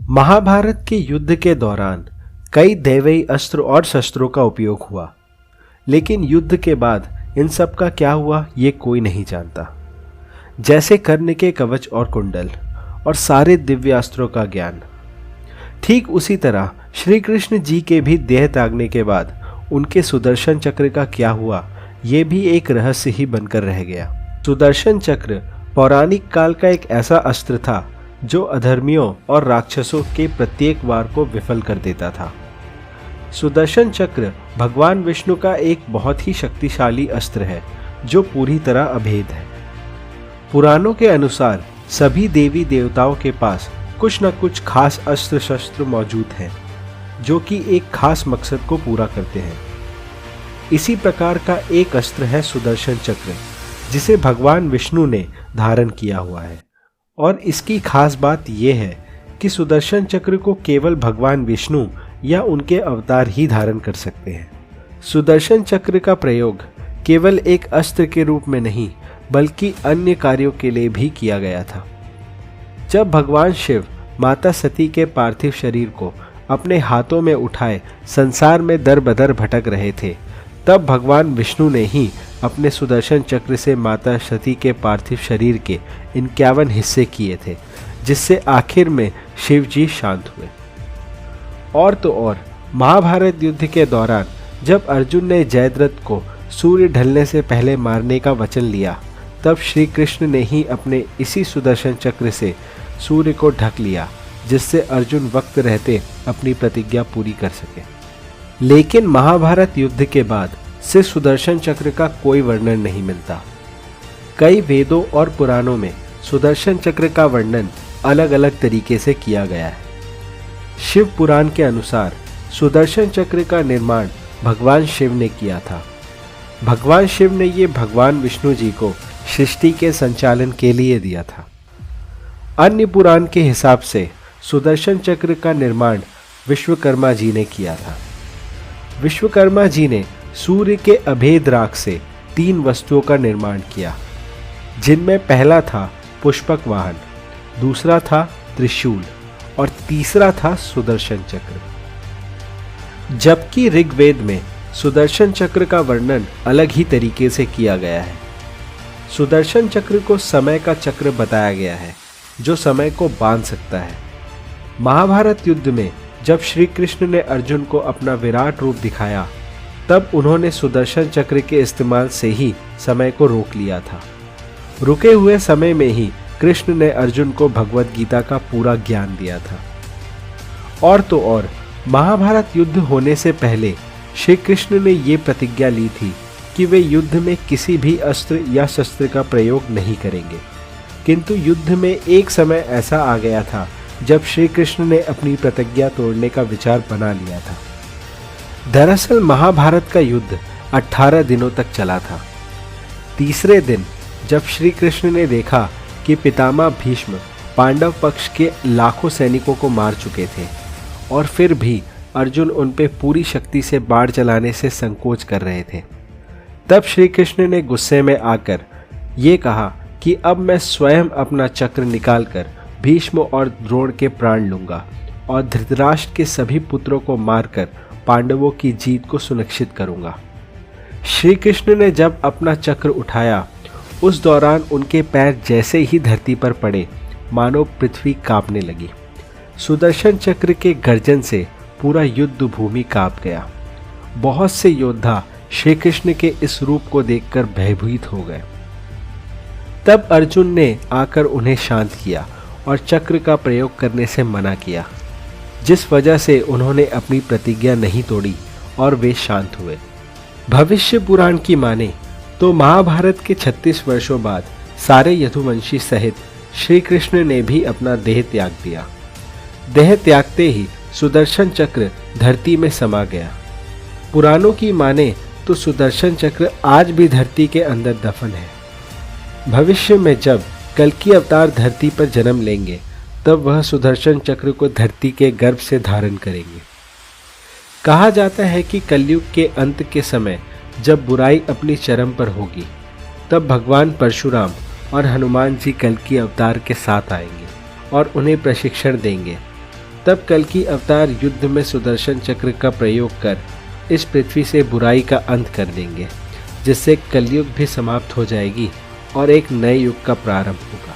महाभारत के युद्ध के दौरान कई दैवीय अस्त्र और शस्त्रों का उपयोग हुआ, लेकिन युद्ध के बाद इन सब का क्या हुआ ये कोई नहीं जानता। जैसे कर्ण के कवच और कुंडल और सारे दिव्यास्त्रों का ज्ञान, ठीक उसी तरह श्री कृष्ण जी के भी देह त्यागने के बाद उनके सुदर्शन चक्र का क्या हुआ ये भी एक रहस्य ही बनकर रह गया। सुदर्शन चक्र पौराणिक काल का एक ऐसा अस्त्र था जो अधर्मियों और राक्षसों के प्रत्येक वार को विफल कर देता था। सुदर्शन चक्र भगवान विष्णु का एक बहुत ही शक्तिशाली अस्त्र है जो पूरी तरह अभेद है। पुराणों के अनुसार सभी देवी देवताओं के पास कुछ न कुछ खास अस्त्र शस्त्र मौजूद हैं जो कि एक खास मकसद को पूरा करते हैं। इसी प्रकार का एक अस्त्र है सुदर्शन चक्र, जिसे भगवान विष्णु ने धारण किया हुआ है। और इसकी खास बात यह है कि सुदर्शन चक्र को केवल भगवान विष्णु या उनके अवतार ही धारण कर सकते हैं। सुदर्शन चक्र का प्रयोग केवल एक अस्त्र के रूप में नहीं बल्कि अन्य कार्यों के लिए भी किया गया था। जब भगवान शिव माता सती के पार्थिव शरीर को अपने हाथों में उठाए संसार में दर बदर भटक रहे थे, तब भगवान विष्णु ने ही अपने सुदर्शन चक्र से माता सती के पार्थिव शरीर के 51 हिस्से किए थे, जिससे आखिर में शिव जी शांत हुए। और तो और महाभारत युद्ध के दौरान जब अर्जुन ने जयद्रथ को सूर्य ढलने से पहले मारने का वचन लिया, तब श्री कृष्ण ने ही अपने इसी सुदर्शन चक्र से सूर्य को ढक लिया, जिससे अर्जुन वक्त रहते अपनी प्रतिज्ञा पूरी कर सके। लेकिन महाभारत युद्ध के बाद से सुदर्शन चक्र का कोई वर्णन नहीं मिलता। कई वेदों और पुराणों में सुदर्शन चक्र का वर्णन अलग अलग तरीके से किया गया है। शिव पुराण के अनुसार सुदर्शन चक्र का निर्माण भगवान शिव ने किया था। भगवान शिव ने ये भगवान विष्णु जी को सृष्टि के संचालन के लिए दिया था। अन्य पुराण के हिसाब से सुदर्शन चक्र का निर्माण विश्वकर्मा जी ने किया था। विश्वकर्मा जी ने सूर्य के अभेद राख से 3 वस्तुओं का निर्माण किया, जिनमें पहला था पुष्पक वाहन, दूसरा था त्रिशूल और तीसरा था सुदर्शन चक्र। जबकि ऋग्वेद में सुदर्शन चक्र का वर्णन अलग ही तरीके से किया गया है। सुदर्शन चक्र को समय का चक्र बताया गया है जो समय को बांध सकता है। महाभारत युद्ध में जब श्री कृष्ण ने अर्जुन को अपना विराट रूप दिखाया, तब उन्होंने सुदर्शन चक्र के इस्तेमाल से ही समय को रोक लिया था। रुके हुए समय में ही कृष्ण ने अर्जुन को भगवत गीता का पूरा ज्ञान दिया था। और तो और महाभारत युद्ध होने से पहले श्री कृष्ण ने ये प्रतिज्ञा ली थी कि वे युद्ध में किसी भी अस्त्र या शस्त्र का प्रयोग नहीं करेंगे। किंतु युद्ध में एक समय ऐसा आ गया था जब श्री कृष्ण ने अपनी प्रतिज्ञा तोड़ने का विचार बना लिया था। दरअसल महाभारत का युद्ध 18 दिनों तक चला था। तीसरे दिन जब श्री कृष्ण ने देखा कि पितामह भीष्म पांडव पक्ष के लाखों सैनिकों को मार चुके थे और फिर भी अर्जुन उन पे पूरी शक्ति से बाण चलाने से संकोच कर रहे थे, तब श्री कृष्ण ने गुस्से में आकर ये कहा कि अब मैं स्वयं अपना चक्र निकालकर भीष्म और द्रोण के प्राण लूंगा और धृतराष्ट्र के सभी पुत्रों को मारकर पांडवों की जीत को सुनिश्चित करूंगा। श्री कृष्ण ने जब अपना चक्र उठाया, उस दौरान उनके पैर जैसे ही धरती पर पड़े मानो पृथ्वी कांपने लगी। सुदर्शन चक्र के गर्जन से पूरा युद्ध भूमि कांप गया। बहुत से योद्धा श्री कृष्ण के इस रूप को देखकर भयभीत हो गए। तब अर्जुन ने आकर उन्हें शांत किया और चक्र का प्रयोग करने से मना किया, जिस वजह से उन्होंने अपनी प्रतिज्ञा नहीं तोड़ी और वे शांत हुए। भविष्य पुराण की माने तो महाभारत के 36 वर्षों बाद सारे यदुवंशी सहित श्री कृष्ण ने भी अपना देह त्याग दिया। देह त्यागते ही सुदर्शन चक्र धरती में समा गया। पुराणों की माने तो सुदर्शन चक्र आज भी धरती के अंदर दफन है। भविष्य में जब कल्कि अवतार धरती पर जन्म लेंगे, तब वह सुदर्शन चक्र को धरती के गर्भ से धारण करेंगे। कहा जाता है कि कलयुग के अंत के समय जब बुराई अपनी चरम पर होगी, तब भगवान परशुराम और हनुमान जी कल्कि अवतार के साथ आएंगे और उन्हें प्रशिक्षण देंगे। तब कल्कि अवतार युद्ध में सुदर्शन चक्र का प्रयोग कर इस पृथ्वी से बुराई का अंत कर देंगे, जिससे कलयुग भी समाप्त हो जाएगी और एक नए युग का प्रारंभ होगा।